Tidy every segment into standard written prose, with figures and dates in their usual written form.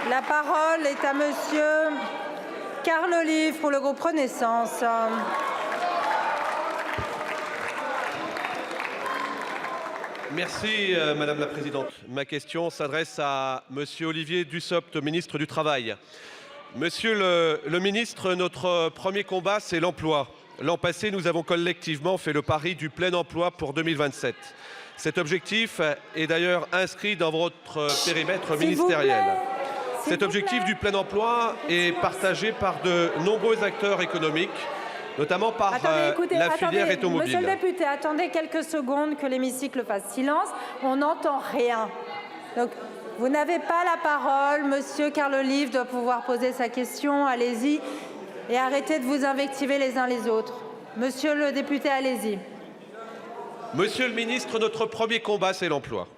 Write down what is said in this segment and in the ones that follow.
La parole est à monsieur Carl Olive pour le groupe Renaissance. Merci Madame la Présidente. Ma question s'adresse à monsieur Olivier Dussopt, ministre du Travail. Monsieur le ministre, notre premier combat, c'est l'emploi. L'an passé, nous avons collectivement fait le pari du plein emploi pour 2027. Cet objectif est d'ailleurs inscrit dans votre périmètre ministériel. Cet objectif du plein emploi est partagé par de nombreux acteurs économiques, notamment par la filière automobile. Monsieur le député, attendez quelques secondes que l'hémicycle fasse silence. On n'entend rien. Donc, vous n'avez pas la parole. Monsieur Carl Olive doit pouvoir poser sa question. Allez-y. Et arrêtez de vous invectiver les uns les autres. Monsieur le député, allez-y. Monsieur le ministre, notre premier combat, c'est l'emploi.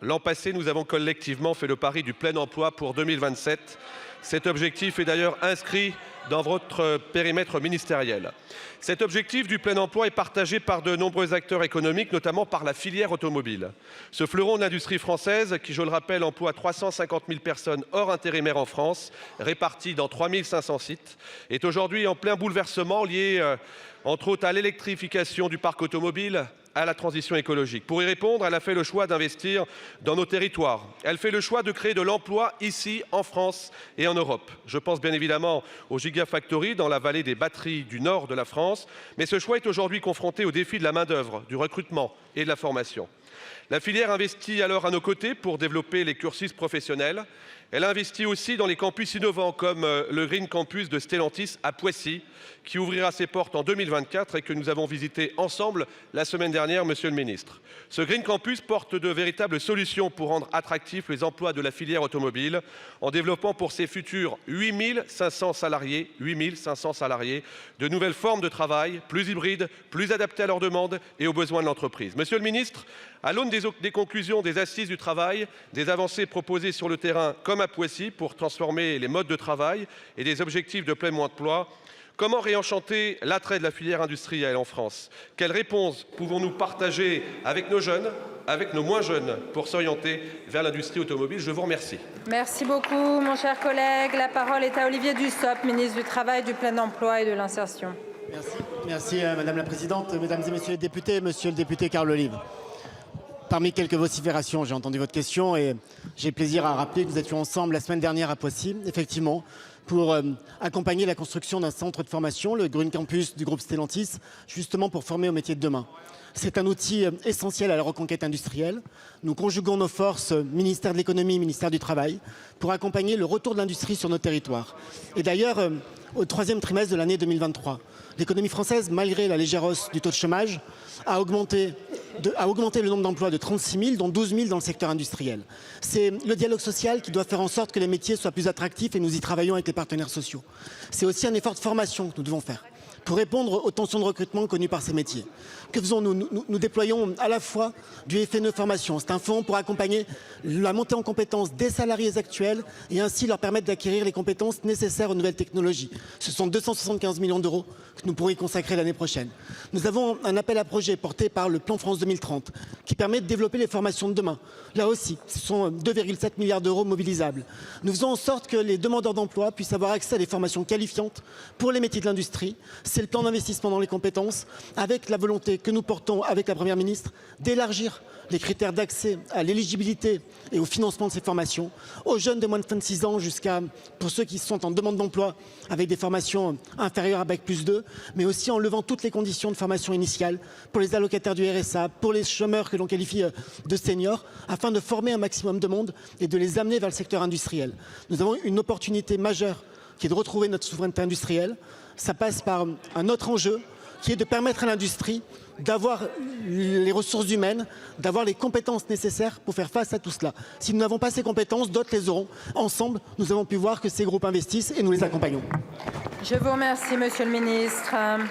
L'an passé, nous avons collectivement fait le pari du plein emploi pour 2027. Cet objectif est d'ailleurs inscrit dans votre périmètre ministériel. Cet objectif du plein emploi est partagé par de nombreux acteurs économiques, notamment par la filière automobile. Ce fleuron de l'industrie française, qui, je le rappelle, emploie 350 000 personnes hors intérimaires en France, réparties dans 3 500 sites, est aujourd'hui en plein bouleversement lié, entre autres, à l'électrification du parc automobile, à la transition écologique. Pour y répondre, elle a fait le choix d'investir dans nos territoires. Elle fait le choix de créer de l'emploi ici, en France et en Europe. Je pense bien évidemment aux Gigafactories dans la vallée des batteries du nord de la France, mais ce choix est aujourd'hui confronté au défi de la main-d'œuvre, du recrutement et de la formation. La filière investit alors à nos côtés pour développer les cursus professionnels. Elle investit aussi dans les campus innovants comme le Green Campus de Stellantis à Poissy, qui ouvrira ses portes en 2024 et que nous avons visité ensemble la semaine dernière, monsieur le ministre. Ce Green Campus porte de véritables solutions pour rendre attractifs les emplois de la filière automobile en développant pour ses futurs 8 500 salariés, de nouvelles formes de travail, plus hybrides, plus adaptées à leurs demandes et aux besoins de l'entreprise. Monsieur le ministre, à l'aune des conclusions des assises du travail, des avancées proposées sur le terrain comme à Poissy pour transformer les modes de travail et des objectifs de plein emploi, comment réenchanter l'attrait de la filière industrielle en France? Quelles réponses pouvons-nous partager avec nos jeunes, avec nos moins jeunes, pour s'orienter vers l'industrie automobile? Je vous remercie. Merci beaucoup, mon cher collègue. La parole est à Olivier Dussopt, ministre du Travail, du Plein Emploi et de l'Insertion. Merci Madame la Présidente, Mesdames et Messieurs les députés, Monsieur le député Carl Olive. Parmi quelques vociférations, j'ai entendu votre question et j'ai plaisir à rappeler que nous étions ensemble la semaine dernière à Poissy, effectivement, pour accompagner la construction d'un centre de formation, le Green Campus du groupe Stellantis, justement pour former au métier de demain. C'est un outil essentiel à la reconquête industrielle. Nous conjuguons nos forces, ministère de l'économie, ministère du travail, pour accompagner le retour de l'industrie sur nos territoires. Et d'ailleurs, au troisième trimestre de l'année 2023, l'économie française, malgré la légère hausse du taux de chômage, a augmenté le nombre d'emplois de 36 000, dont 12 000 dans le secteur industriel. C'est le dialogue social qui doit faire en sorte que les métiers soient plus attractifs et nous y travaillons avec les partenaires sociaux. C'est aussi un effort de formation que nous devons faire pour répondre aux tensions de recrutement connues par ces métiers. Que faisons-nous? Nous déployons à la fois du FNE Formation. C'est un fonds pour accompagner la montée en compétences des salariés actuels et ainsi leur permettre d'acquérir les compétences nécessaires aux nouvelles technologies. Ce sont 275 millions d'euros que nous pourrons y consacrer l'année prochaine. Nous avons un appel à projet porté par le plan France 2030 qui permet de développer les formations de demain. Là aussi, ce sont 2,7 milliards d'euros mobilisables. Nous faisons en sorte que les demandeurs d'emploi puissent avoir accès à des formations qualifiantes pour les métiers de l'industrie. C'est le plan d'investissement dans les compétences, avec la volonté que nous portons avec la Première ministre d'élargir les critères d'accès à l'éligibilité et au financement de ces formations aux jeunes de moins de 26 ans jusqu'à, pour ceux qui sont en demande d'emploi avec des formations inférieures à Bac+2, mais aussi en levant toutes les conditions de formation initiale pour les allocataires du RSA, pour les chômeurs que l'on qualifie de seniors, afin de former un maximum de monde et de les amener vers le secteur industriel. Nous avons une opportunité majeure qui est de retrouver notre souveraineté industrielle. Ça passe par un autre enjeu qui est de permettre à l'industrie d'avoir les ressources humaines, d'avoir les compétences nécessaires pour faire face à tout cela. Si nous n'avons pas ces compétences, d'autres les auront. Ensemble, nous avons pu voir que ces groupes investissent et nous les accompagnons. Je vous remercie, monsieur le ministre.